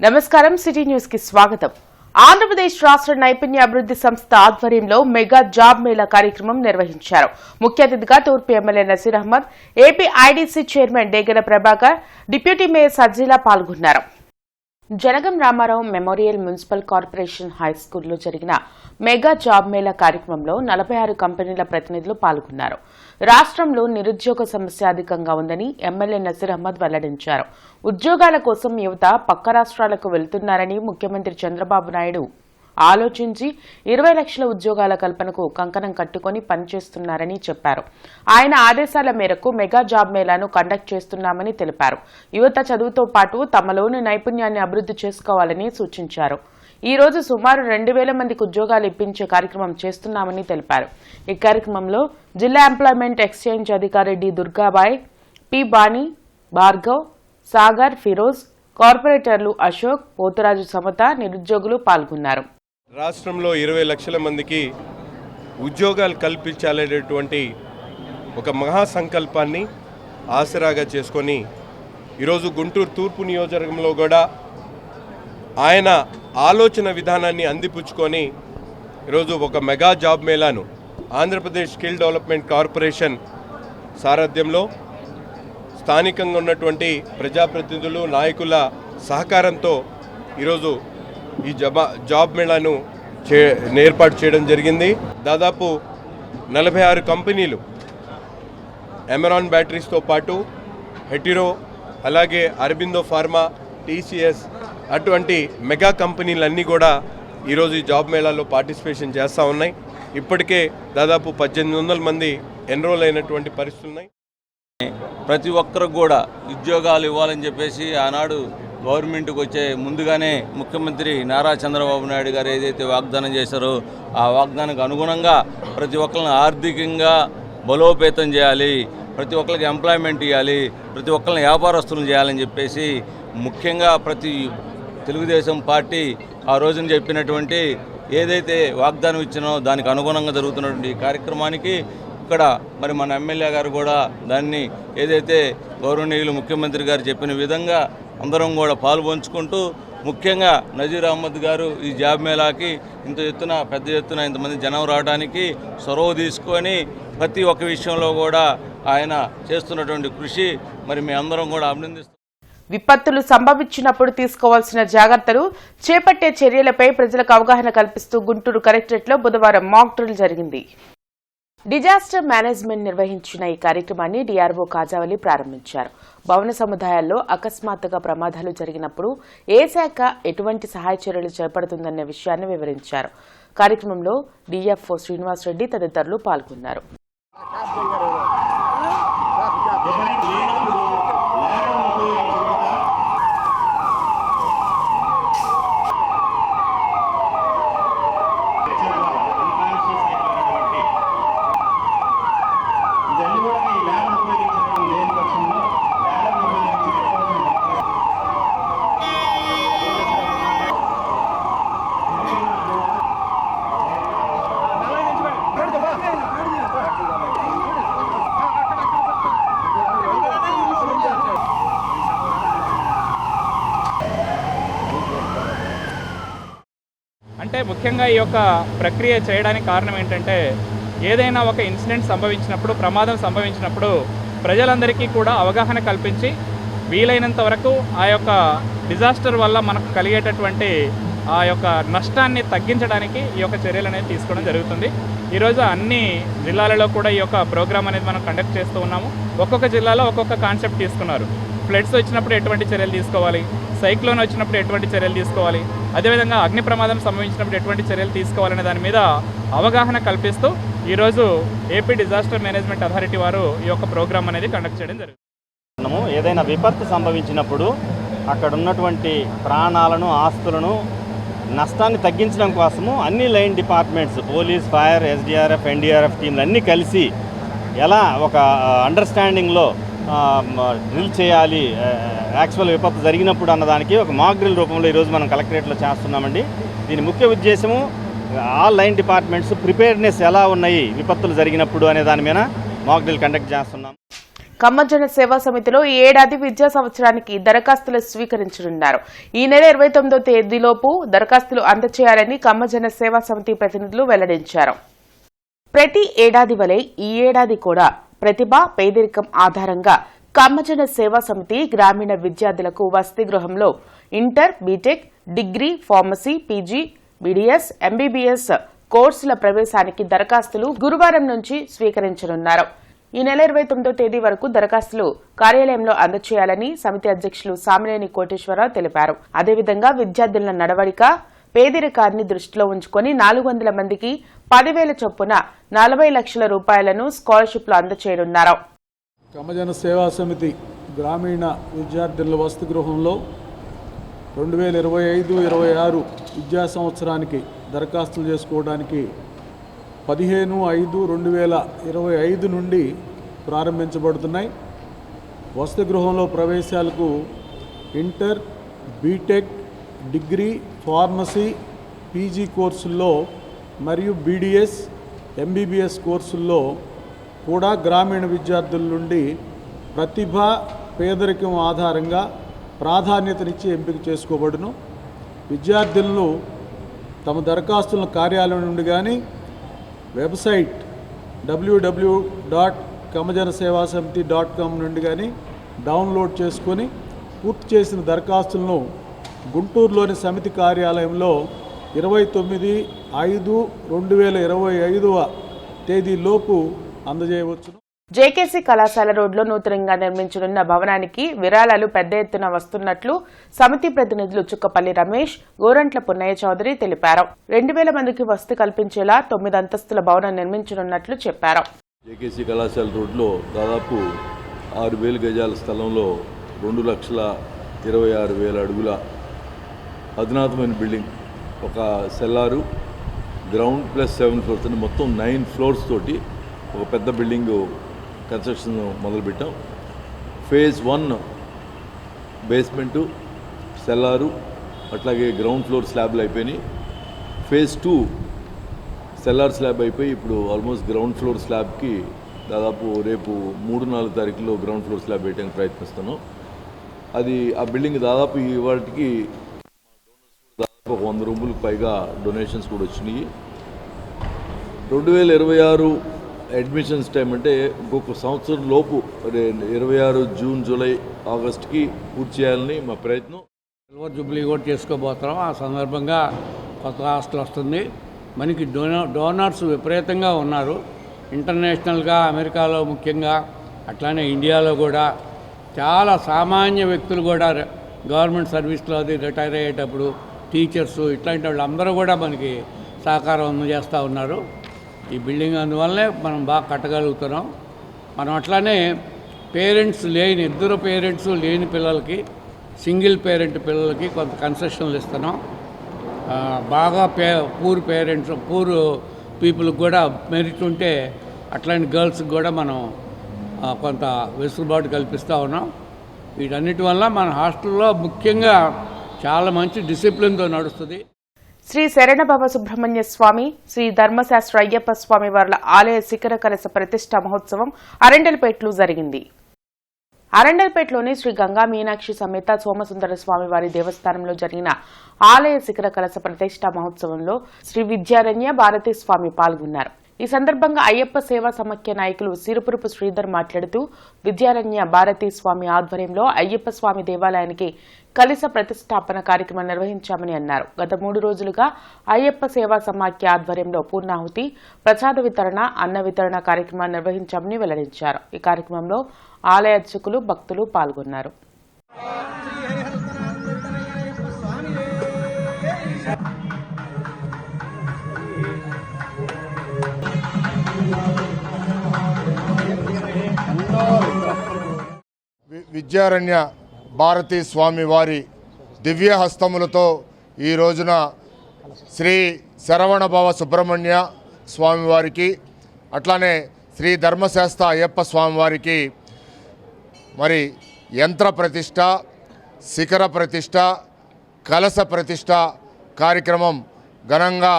నమస్కారం city news కి స్వాగతం. ఆంధ్రప్రదేశ్ రాష్ట్ర నైపుణ్య అభివృద్ధి సంస్థ ఆధ్వర్యంలో మెగా జాబ్ మేళా కార్యక్రమం నిర్వహించారు. ముఖ్య అతిథిగా తూర్పు MLA Naseer Ahmad, AP IDC chairman Degana Prabhakar, deputy mayor Sajjila పాల్గొన్నారు. Janagam Ramarao memorial municipal corporation హైస్కూల్లో జరిగిన మెగా జాబ్ మేళా కార్యక్రమంలో 46 కంపెనీల ప్రతినిధులు పాల్గొన్నారు. రాష్ట్రంలో నిరుద్యోగ సమస్య అధికంగా ఉందని ఎమ్మెల్యే నసీర్ అహ్మద్ వెల్లడించారు. ఉద్యోగాల కోసం యువత పక్క రాష్ట్రాలకు వెళ్తున్నారని ముఖ్యమంత్రి చంద్రబాబు నాయుడు ఆలోచించి 20 లక్షల ఉద్యోగాల కల్పనకు కంకణం కట్టుకుని పనిచేస్తున్నారని చెప్పారు. ఆయన ఆదేశాల మేరకు మెగా జాబ్ మేళాను కండక్ట్ చేస్తున్నామని తెలిపారు. యువత చదువుతో పాటు తమలోని నైపుణ్యాన్ని అభివృద్ధి చేసుకోవాలని సూచించారు. ఈ రోజు సుమారు 2000 మందికి ఉద్యోగాలు ఇప్పించే కార్యక్రమం చేస్తున్నామని తెలిపారు. ఈ కార్యక్రమంలో జిల్లా ఎంప్లాయ్మెంట్ ఎక్స్చేంజ్ అధికారి డి దుర్గాబాయ్, పి బాణి, భార్గవ్, సాగర్, ఫిరోజ్, కార్పొరేటర్లు అశోక్, పోతురాజు సమత, నిరుద్యోగులు పాల్గొన్నారు. రాష్ట్రంలో 20 లక్షల మందికి ఉద్యోగాలు కల్పించాలనేటువంటి ఒక మహాసంకల్పాన్ని ఆసరాగా చేసుకొని ఈరోజు గుంటూరు తూర్పు నియోజకవర్గంలో కూడా ఆయన ఆలోచన విధానాన్ని అందిపుచ్చుకొని ఈరోజు ఒక మెగా జాబ్ మేళాను ఆంధ్రప్రదేశ్ స్కిల్ డెవలప్మెంట్ కార్పొరేషన్ సారథ్యంలో స్థానికంగా ఉన్నటువంటి ప్రజాప్రతినిధులు, నాయకుల సహకారంతో ఈరోజు ఈ జాబ్ మేళాను ఏర్పాటు చేయడం జరిగింది. దాదాపు 46 కంపెనీలు ఎమరాన్ బ్యాటరీస్తో పాటు హెటిరో, అలాగే అరబిందో ఫార్మా, టీసీఎస్ అటువంటి మెగా కంపెనీలన్నీ కూడా ఈరోజు ఈ జాబ్ మేళాలో పార్టిసిపేషన్ చేస్తూ ఉన్నాయి. ఇప్పటికే దాదాపు 1800 మంది ఎన్రోల్ అయినటువంటి పరిస్థితులు ఉన్నాయి. ప్రతి ఒక్కరికి కూడా ఉద్యోగాలు ఇవ్వాలని చెప్పేసి ఆనాడు గవర్నమెంట్కి వచ్చే ముందుగానే ముఖ్యమంత్రి నారా చంద్రబాబు నాయుడు గారు ఏదైతే వాగ్దానం చేశారో ఆ వాగ్దానానికి అనుగుణంగా ప్రతి ఒక్కరిని ఆర్థికంగా బలోపేతం చేయాలి, ప్రతి ఒక్కరికి ఎంప్లాయ్మెంట్ ఇవ్వాలి, ప్రతి ఒక్కరిని వ్యాపారస్తులను చేయాలని చెప్పేసి ముఖ్యంగా ప్రతి తెలుగుదేశం పార్టీ ఆ రోజున చెప్పినటువంటి ఏదైతే వాగ్దానం ఇచ్చినో దానికి అనుగుణంగా జరుగుతున్నటువంటి కార్యక్రమానికి ఇక్కడ మరి మన ఎమ్మెల్యే గారు కూడా దాన్ని ఏదైతే గౌరవనీయులు ముఖ్యమంత్రి గారు చెప్పిన విధంగా అందరం కూడా పాల్పంచుకుంటూ ముఖ్యంగా నజీర్ అహ్మద్ గారు ఈ జాబ్ మేళాకి పెద్ద ఎత్తున ఇంతమంది జనం రావడానికి చొరవ తీసుకొని ప్రతి ఒక్క విషయంలో కూడా ఆయన చేస్తున్నటువంటి కృషి మరి మీ అందరం కూడా అభినందిస్తాం. విపత్తులు సంభవించినప్పుడు తీసుకోవాల్సిన జాగ్రత్తలు, చేపట్టే చర్యలపై ప్రజలకు అవగాహన కల్పిస్తూ గుంటూరు కలెక్టరేట్లో బుధవారం మాక్ డ్రిల్ జరిగింది. డిజాస్టర్ మేనేజ్మెంట్ నిర్వహించిన ఈ కార్యక్రమాన్ని డీఆర్ఓ కాజావలి ప్రారంభించారు. భవన సముదాయాల్లో అకస్మాత్తుగా ప్రమాదాలు జరిగినప్పుడు ఏ శాఖ ఎటువంటి సహాయ చర్యలు చేపడుతుందన్న విషయాన్ని వివరించారు. కార్యక్రమంలో డీఎఫ్ఓ శ్రీనివాసరెడ్డి తదితరులు పాల్గొన్నారు. అంటే ముఖ్యంగా ఈ యొక్క ప్రక్రియ చేయడానికి కారణం ఏంటంటే ఏదైనా ఒక ఇన్సిడెంట్ సంభవించినప్పుడు, ప్రమాదం సంభవించినప్పుడు ప్రజలందరికీ కూడా అవగాహన కల్పించి వీలైనంత వరకు ఆ యొక్క డిజాస్టర్ వల్ల మనకు కలిగేటటువంటి ఆ యొక్క నష్టాన్ని తగ్గించడానికి ఈ యొక్క చర్యలు అనేది తీసుకోవడం జరుగుతుంది. ఈరోజు అన్ని జిల్లాలలో కూడా ఈ యొక్క ప్రోగ్రామ్ అనేది మనం కండక్ట్ చేస్తూ ఉన్నాము. ఒక్కొక్క జిల్లాలో ఒక్కొక్క కాన్సెప్ట్ తీసుకున్నారు. ఫ్లడ్స్ వచ్చినప్పుడు ఎటువంటి చర్యలు తీసుకోవాలి, సైక్లోన్ వచ్చినప్పుడు ఎటువంటి చర్యలు తీసుకోవాలి, అదేవిధంగా అగ్ని ప్రమాదం సంభవించినప్పుడు ఎటువంటి చర్యలు తీసుకోవాలనే దాని మీద అవగాహన కల్పిస్తూ ఈరోజు ఏపీ డిజాస్టర్ మేనేజ్మెంట్ అథారిటీ వారు ఈ యొక్క ప్రోగ్రామ్ అనేది కండక్ట్ చేయడం జరుగుతుంది. ఏదైనా విపత్తు సంభవించినప్పుడు అక్కడ ఉన్నటువంటి ప్రాణాలను, ఆస్తులను, నష్టాన్ని తగ్గించడం కోసము అన్ని line departments, police, fire, SDRF, NDRF టీంలు అన్నీ కలిసి ఎలా ఒక అండర్స్టాండింగ్లో డ్రిల్ చేయాలి యాక్చువల్ విపత్తు జరిగినప్పుడు అన్నదానికి ఒక మాక్ డ్రిల్ రూపంలో ఈరోజు మనం కలెక్టరేట్లో చేస్తున్నామండి. దీని ముఖ్య ఉద్దేశము ఆల్ లైన్ డిపార్ట్మెంట్స్ ప్రిపేర్నెస్ ఎలా ఉన్నాయి విపత్తులు జరిగినప్పుడు అనే దాని మీద మాక్ డ్రిల్ కండక్ట్ చేస్తున్నాం. కమ్మజన సేవా సమితిలో ఈ ఏడాది విద్యా సంవత్సరానికి దరఖాస్తులు స్వీకరించనున్నారు. ఈ నెల 29వ తేదీలోపు దరఖాస్తులు అందజేయాలని కమ్మజన సేవా సమితి ప్రతినిధులు వెల్లడించారు. ప్రతి ఏడాది వలె ఈ ఏడాది కూడా ప్రతిభ, పేదరికం ఆధారంగా కమ్మజన సేవా సమితి గ్రామీణ విద్యార్థులకు వసతి గృహంలో inter, BTech, degree, pharmacy, PG, BDS, MBBS కోర్సుల ప్రవేశానికి దరఖాస్తులు గురువారం నుంచి స్వీకరించనున్నారు. ఈ నెల 29వ తేదీ వరకు దరఖాస్తులు కార్యాలయంలో అందజేయాలని సమితి అధ్యక్షులు సామినేని కోటేశ్వరరావు తెలిపారు. అదేవిధంగా విద్యార్థుల నడవడిక, పేదరికాన్ని దృష్టిలో ఉంచుకుని 400 మందికి 10,000 చొప్పున 40 లక్షల రూపాయలను స్కాలర్షిప్లు అందజేయనున్నారు. కమ్మజన సేవా సమితి గ్రామీణ విద్యార్థుల వసతి గృహంలో 2025-26 విద్యా సంవత్సరానికి దరఖాస్తులు చేసుకోవడానికి 15/5/2025 నుండి ప్రారంభించబడుతున్నాయి. వసతి గృహంలో ప్రవేశాలకు inter, BTech, degree, pharmacy, PG కోర్సుల్లో మరియు బీడీఎస్, ఎంబీబీఎస్ కోర్సుల్లో కూడా గ్రామీణ విద్యార్థుల నుండి ప్రతిభ, పేదరికం ఆధారంగా ప్రాధాన్యతనిచ్చి ఎంపిక చేసుకోబడును. విద్యార్థులను తమ దరఖాస్తులను కార్యాలయం నుండి కానీ వెబ్సైట్ www.kamajanasevasamithi.com నుండి కానీ డౌన్లోడ్ చేసుకొని పూర్తి చేసిన దరఖాస్తులను గుంటూరులోని సమితి కార్యాలయంలో 29/5/2025 తేదీలోపు అందజేయవచ్చును. జేకేసీ కళాశాల రోడ్లో నూతనంగా నిర్మించనున్న భవనానికి విరాళాలు పెద్ద ఎత్తున వస్తున్నట్లు సమితి ప్రతినిధులు చుక్కపల్లి రమేష్, గోరంట్ల పున్నయ్య చౌదరి తెలిపారు. 2,000 మందికి వసతి కల్పించేలా 9 అంతస్తుల భవనం నిర్మించనున్నట్లు చెప్పారు. జేకేసీ కళాశాల రోడ్లో దాదాపు 6,000 గజాల స్థలంలో 2,26,000 అడుగుల అధునాతమైన బిల్డింగ్, ఒక సెల్లారు, గ్రౌండ్ ప్లస్ 7 ఫ్లోర్స్ అని మొత్తం 9 ఫ్లోర్స్ తోటి ఒక పెద్ద బిల్డింగు కన్స్ట్రక్షన్ మొదలుపెట్టాం. ఫేజ్ 1 బేస్మెంటు, సెల్లారు, అట్లాగే గ్రౌండ్ ఫ్లోర్ స్లాబ్లు అయిపోయినాయి. ఫేజ్ 2 సెల్లార్ స్లాబ్ అయిపోయి ఇప్పుడు ఆల్మోస్ట్ గ్రౌండ్ ఫ్లోర్ స్లాబ్కి దాదాపు రేపు 3-4 తారీఖులో గ్రౌండ్ ఫ్లోర్ స్లాబ్ వేయడానికి ప్రయత్నిస్తున్నాం. అది ఆ బిల్డింగ్ దాదాపు ఇవాటికి దాదాపు 100 రూములకు పైగా డొనేషన్స్ కూడా వచ్చినాయి. 2026 అడ్మిషన్స్ టైం అంటే ఇంకొక సంవత్సరం లోపు 26 జూన్, జూలై, ఆగస్టుకి పూర్తి చేయాలని మా ప్రయత్నం. సిల్వర్ జూబ్లీ కూడా చేసుకోబోతున్నాం. ఆ సందర్భంగా కొత్త హాస్టల్ వస్తుంది. మనకి డోనర్స్ విపరీతంగా ఉన్నారు. ఇంటర్నేషనల్గా, అమెరికాలో ముఖ్యంగా, అట్లానే ఇండియాలో కూడా చాలా సామాన్య వ్యక్తులు కూడా గవర్నమెంట్ సర్వీస్లో అది రిటైర్ అయ్యేటప్పుడు టీచర్స్ ఇట్లాంటి వాళ్ళు అందరూ కూడా మనకి సహకారం అందజేస్తూ ఉన్నారు. ఈ బిల్డింగ్ అందువల్లనే మనం బాగా కట్టగలుగుతున్నాం. మనం అట్లానే పేరెంట్స్ లేని, 2 పేరెంట్స్ లేని పిల్లలకి, సింగిల్ పేరెంట్ పిల్లలకి కొంత కన్సెషన్లు ఇస్తున్నాం. బాగా పూర్ పేరెంట్స్, పూర్ పీపుల్కి కూడా మెరిట్ ఉంటే అట్లాంటి గర్ల్స్కి కూడా మనం కొంత వెసులుబాటు కల్పిస్తూ ఉన్నాం. వీటన్నిటి వల్ల మన హాస్టల్లో ముఖ్యంగా చాలా మంచి డిసిప్లిన్తో నడుస్తుంది. శ్రీ శరణభవ సుబ్రహ్మణ్య స్వామి, శ్రీ ధర్మశాస్త్ర అయ్యప్ప స్వామి వార్ల ఆలయ శిఖర కలశ ప్రతిష్ఠా మహోత్సవం అరండల్పేటలో జరిగింది. అరండల్పేటలోని శ్రీ గంగా మీనాక్షి సమేత సోమసుందర స్వామి వారి దేవస్థానంలో జరిగిన ఆలయ శిఖర కలశ ప్రతిష్ఠా మహోత్సవంలో శ్రీ విద్యారణ్య భారతీ స్వామి పాల్గొన్నారు. ఈ సందర్భంగా అయ్యప్ప సేవా సమాఖ్య నాయకులు సిరుపురుపు శ్రీధర్ మాట్లాడుతూ విద్యారణ్య భారతీ స్వామి ఆధ్వర్యంలో అయ్యప్ప స్వామి దేవాలయానికి కలశ ప్రతిష్టాపన కార్యక్రమం నిర్వహించామని అన్నారు. గత 3 రోజులుగా అయ్యప్ప సేవా సమాఖ్య ఆధ్వర్యంలో పూర్ణాహుతి, ప్రసాద వితరణ, అన్న వితరణ కార్యక్రమాన్ని నిర్వహించామని వెల్లడించారు. ఈ కార్యక్రమంలో ఆలయ అర్చకులు, భక్తులు పాల్గొన్నారు. విద్యారణ్య భారతీ స్వామి వారి దివ్య హస్తములతో ఈ రోజున శ్రీ శరవణభవ సుబ్రహ్మణ్య స్వామివారికి, అట్లానే శ్రీ ధర్మశాస్త్ర అయ్యప్ప స్వామివారికి మరి యంత్ర ప్రతిష్ట, శిఖర ప్రతిష్ట, కలశ ప్రతిష్ట కార్యక్రమం ఘనంగా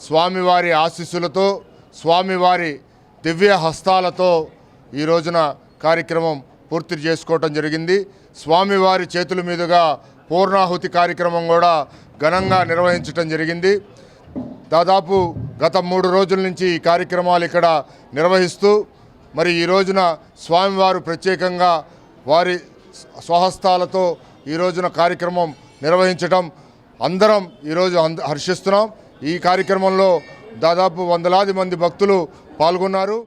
స్వామివారి ఆశీస్సులతో, స్వామివారి దివ్య హస్తాలతో ఈ రోజున కార్యక్రమం పూర్తి చేసుకోవటం జరిగింది. స్వామివారి చేతుల మీదుగా పూర్ణాహుతి కార్యక్రమం కూడా ఘనంగా నిర్వహించటం జరిగింది. దాదాపు గత 3 రోజుల నుంచి ఈ కార్యక్రమాలు ఇక్కడ నిర్వహిస్తూ మరి ఈ రోజున స్వామివారు ప్రత్యేకంగా వారి స్వహస్తాలతో ఈ రోజున కార్యక్రమం నిర్వహించటం అందరం ఈరోజు హర్షిస్తున్నాం. ఈ కార్యక్రమంలో దాదాపు వందలాది మంది భక్తులు పాల్గొన్నారు.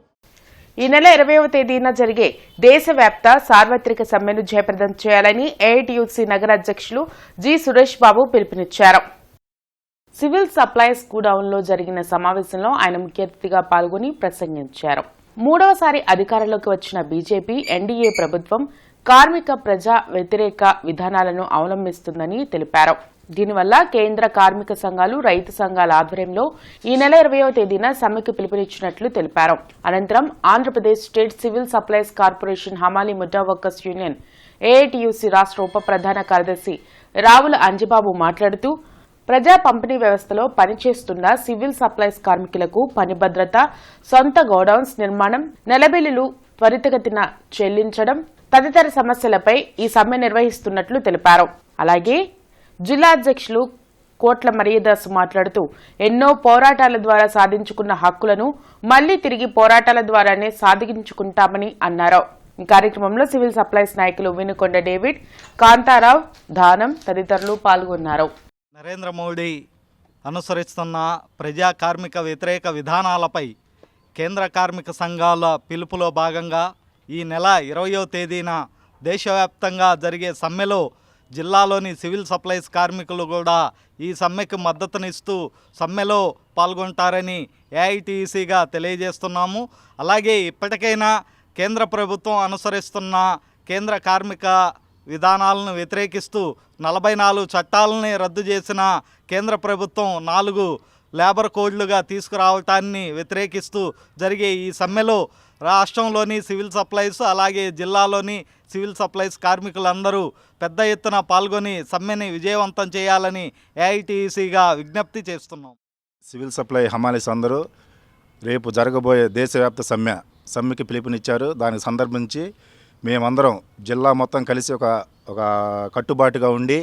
ఈ నెల 20వ తేదీన జరిగే దేశవ్యాప్త సార్వత్రిక సమ్మెను జయప్రదం చేయాలని ఏఐటీయూసీ నగర అధ్యక్షులు జి సురేష్ బాబు పిలుపునిచ్చారు. సివిల్ సప్లైస్ గోడౌన్లో జరిగిన సమావేశంలో ఆయన ముఖ్య అతిథిగా పాల్గొని ప్రసంగించారు. 3వసారి అధికారంలోకి వచ్చిన బీజేపీ ఎన్డీఏ ప్రభుత్వం కార్మిక ప్రజా వ్యతిరేక విధానాలను అవలంబిస్తుందని తెలిపారు. దీనివల్ల కేంద్ర కార్మిక సంఘాలు రైతు సంఘాల ఆధ్వర్యంలో ఈ నెల 20వ తేదీన సమ్మెకు పిలుపునిచ్చినట్లు తెలిపారు. అనంతరం Andhra Pradesh state civil supplies corporation హమాలీ ముఠా వర్కర్స్ యూనియన్ ఏఐటీయూసీ రాష్ట్ర ఉప ప్రధాన కార్యదర్శి రావుల అంజిబాబు మాట్లాడుతూ ప్రజా పంపిణీ వ్యవస్థలో పనిచేస్తున్న సివిల్ సప్లైస్ కార్మికులకు పని భద్రత, సొంత గోడౌన్స్ నిర్మాణం, నెలబిల్లులు త్వరితగతిన చెల్లించడం తదితర సమస్యలపై ఈ సమ్మె నిర్వహిస్తున్నట్లు తెలిపారు. అలాగే జిల్లా అధ్యక్షులు కోట్ల మరియదాసు మాట్లాడుతూ ఎన్నో పోరాటాల ద్వారా సాధించుకున్న హక్కులను మళ్లీ తిరిగి పోరాటాల ద్వారానే సాధించుకుంటామని అన్నారు. ఈ కార్యక్రమంలో సివిల్ సప్లైస్ నాయకులు వినుకొండ డేవిడ్, కాంతారావు, దానం తదితరులు పాల్గొన్నారు. నరేంద్ర మోడీ అనుసరిస్తున్న ప్రజా కార్మిక వ్యతిరేక విధానాలపై కేంద్ర కార్మిక సంఘాల పిలుపులో భాగంగా ఈ నెల 20వ తేదీన దేశవ్యాప్తంగా జరిగే సమ్మెలో జిల్లాలోని సివిల్ సప్లైస్ కార్మికులు కూడా ఈ సమ్మెకు మద్దతునిస్తూ సమ్మెలో పాల్గొంటారని ఏఐటీసీగా తెలియజేస్తున్నాము. అలాగే ఇప్పటికైనా కేంద్ర ప్రభుత్వం అనుసరిస్తున్న కేంద్ర కార్మిక విధానాలను వ్యతిరేకిస్తూ 44 చట్టాలని రద్దు చేసిన కేంద్ర ప్రభుత్వం 4 లేబర్ కోడ్లుగా తీసుకురావటాన్ని వ్యతిరేకిస్తూ జరిగే ఈ సమ్మెలో రాష్ట్రంలోని సివిల్ సప్లైస్ అలాగే జిల్లాలోని సివిల్ సప్లైస్ కార్మికులందరూ పెద్ద ఎత్తున పాల్గొని సమ్మెని విజయవంతం చేయాలని ఏఐటీసీగా విజ్ఞప్తి చేస్తున్నాం. సివిల్ సప్లై హమాలీస్ అందరూ రేపు జరగబోయే దేశవ్యాప్త సమ్మెకి పిలుపునిచ్చారు. దానికి సందర్భించి మేమందరం జిల్లా మొత్తం కలిసి ఒక కట్టుబాటుగా ఉండి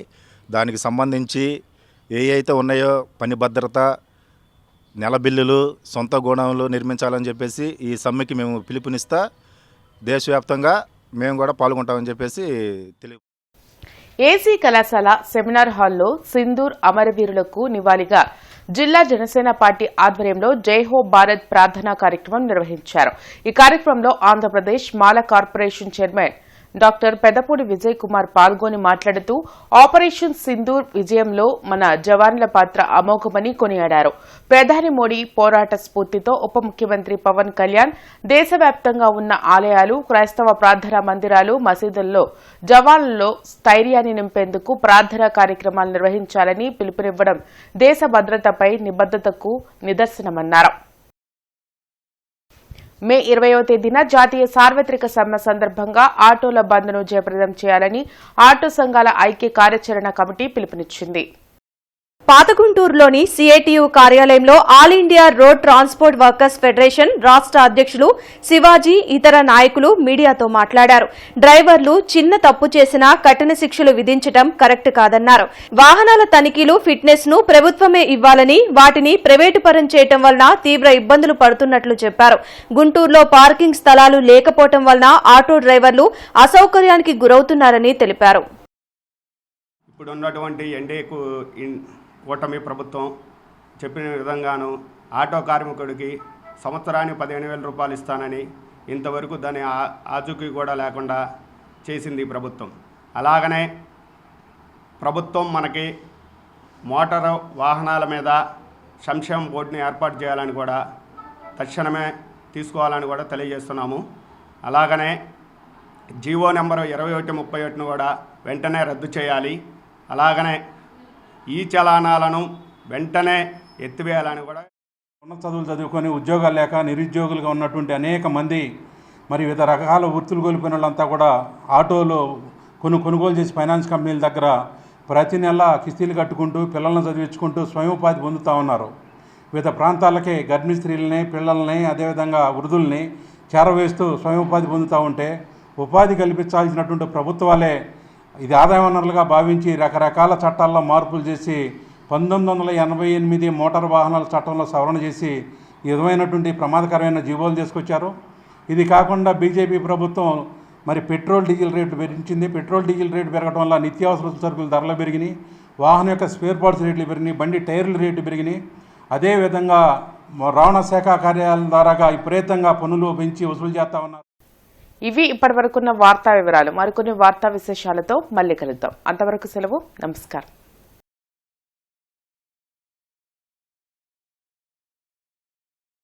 దానికి సంబంధించి ఏ అయితే ఉన్నాయో పని భద్రత, నెల బిల్లులు, సొంత గోడౌన్లు నిర్మించాలని చెప్పేసి ఈ సమ్మెకి మేము పిలుపునిస్తా దేశవ్యాప్తంగా మేము కూడా పాల్గొంటామని చెప్పేసి తెలియ. ఏసీ కళాశాల సెమినార్ హాల్లో సింధూర్ అమరవీరులకు నివాళిగా జిల్లా జనసేన పార్టీ ఆధ్వర్యంలో జై హో భారత్ ప్రార్థనా కార్యక్రమం నిర్వహించారు. ఈ కార్యక్రమంలో Andhra Pradesh Mala corporation chairman doctor Pedapudi Vijay Kumar పాల్గొని మాట్లాడుతూ ఆపరేషన్ సింధూర్ విజయంలో మన జవాన్ల పాత్ర అమోఘమని కొనియాడారు. ప్రధాని మోడీ పోరాట స్ఫూర్తితో ఉప ముఖ్యమంత్రి పవన్ కళ్యాణ్ దేశవ్యాప్తంగా ఉన్న ఆలయాలు, క్రైస్తవ ప్రార్థనా మందిరాలు, మసీదుల్లో జవాన్లలో స్థైర్యాన్ని నింపేందుకు ప్రార్థనా కార్యక్రమాలు నిర్వహించాలని పిలుపునివ్వడం దేశ భద్రతపై నిబద్ధతకు నిదర్శనమన్నారు. మే 20వ తేదీన జాతీయ సార్వత్రిక సమ్మె సందర్భంగా ఆటోల బంద్ను జయప్రదం చేయాలని ఆటో సంఘాల ఐక్య కార్యాచరణ కమిటీ పిలుపునిచ్చింది. పాత గుంటూరులోని సిఐటియు కార్యాలయంలో all India road transport workers federation రాష్ట్ర అధ్యక్షులు శివాజీ ఇతర నాయకులు మీడియాతో మాట్లాడారు. డ్రైవర్లు చిన్న తప్పు చేసినా కఠిన శిక్షలు విధించడం కరెక్ట్ కాదన్నారు. వాహనాల తనిఖీలు, ఫిట్నెస్ ను ప్రభుత్వమే ఇవ్వాలని, వాటిని ప్రైవేటు పరం చేయడం వలన తీవ్ర ఇబ్బందులు పడుతున్నట్లు చెప్పారు. గుంటూరులో పార్కింగ్ స్థలాలు లేకపోవడం వలన ఆటో డ్రైవర్లు అసౌకర్యానికి గురవుతున్నారని తెలిపారు. ఇప్పుడున్నటువంటి ఎన్డీఏకు కూటమి ప్రభుత్వం చెప్పిన విధంగాను ఆటో కార్మికుడికి సంవత్సరానికి 15,000 రూపాయలు ఇస్తానని ఇంతవరకు దాని ఆచూకీ కూడా లేకుండా చేసింది ప్రభుత్వం. అలాగనే ప్రభుత్వం మనకి మోటారు వాహనాల మీద సంక్షేమ బోర్డుని ఏర్పాటు చేయాలని కూడా తక్షణమే తీసుకోవాలని కూడా తెలియజేస్తున్నాము. అలాగనే జీవో నెంబరు 2131ను కూడా వెంటనే రద్దు చేయాలి. అలాగనే ఈ చలానాలను వెంటనే ఎత్తివేయాలని కూడా. ఉన్నత చదువులు చదువుకొని ఉద్యోగాలు లేక నిరుద్యోగులుగా ఉన్నటువంటి అనేక మంది మరి వివిధ రకాల వృత్తులు కోల్పోయిన వాళ్ళంతా కూడా ఆటోలో కొనుగోలు చేసి ఫైనాన్స్ కంపెనీల దగ్గర ప్రతి నెల కిస్తీలు కట్టుకుంటూ పిల్లలను చదివించుకుంటూ స్వయం ఉపాధి పొందుతూ ఉన్నారు. వివిధ ప్రాంతాలకి గర్భిణీ స్త్రీలని, పిల్లల్ని, అదేవిధంగా వృద్ధుల్ని చేరవేస్తూ స్వయం ఉపాధి పొందుతూ ఉంటే ఉపాధి కల్పించాల్సినటువంటి ప్రభుత్వాలే ఇది ఆదాయ వనరులుగా భావించి రకరకాల చట్టాల్లో మార్పులు చేసి 1988 మోటార్ వాహనాల చట్టంలో సవరణ చేసి ఈ విధమైనటువంటి ప్రమాదకరమైన జీవోలు తీసుకొచ్చారు. ఇది కాకుండా బీజేపీ ప్రభుత్వం మరి పెట్రోల్ డీజిల్ రేటు పెంచింది. పెట్రోల్ డీజిల్ రేటు పెరగడం వల్ల నిత్యావసర సరుకుల ధరలు పెరిగినాయి, వాహనం యొక్క స్పేర్ పార్ట్స్ రేట్లు పెరిగినాయి, బండి టైర్ల రేటు పెరిగినాయి. అదేవిధంగా రవాణా శాఖ కార్యాలయం ద్వారాగా విపరీతంగా పన్నులు పెంచి వసూలు చేస్తా ఉన్నారు. ఇవి ఇప్పటివరకున్న వార్తా వివరాలు. మరికొన్ని వార్తా విశేషాలతో మళ్ళీ కలుద్దాం. అంతవరకు సెలవు. నమస్కారం.